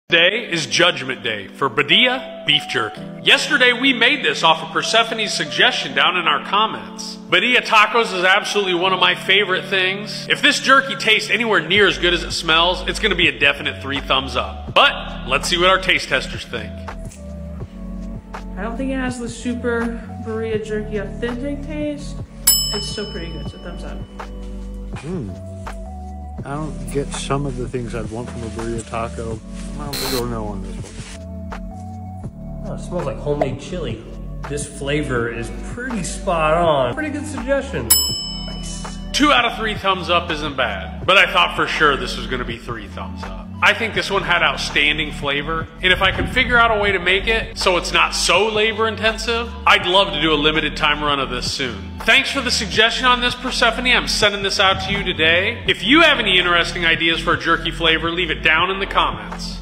Today is Judgment Day for Birria beef jerky. Yesterday we made this off of Persephone's suggestion down in our comments. Birria tacos is absolutely one of my favorite things. If this jerky tastes anywhere near as good as it smells, it's going to be a definite 3 thumbs up. But let's see what our taste testers think. I don't think it has the super Birria jerky authentic taste. It's still pretty good, so thumbs up. I don't get some of the things I'd want from a burrito taco. I don't think I'll know on this one. Oh, it smells like homemade chili. This flavor is pretty spot on. Pretty good suggestion. Nice. 2 out of 3 thumbs up isn't bad, but I thought for sure this was going to be 3 thumbs up. I think this one had outstanding flavor, and if I could figure out a way to make it so it's not so labor intensive, I'd love to do a limited time run of this soon. Thanks for the suggestion on this, Persephone. I'm sending this out to you today. If you have any interesting ideas for a jerky flavor, leave it down in the comments.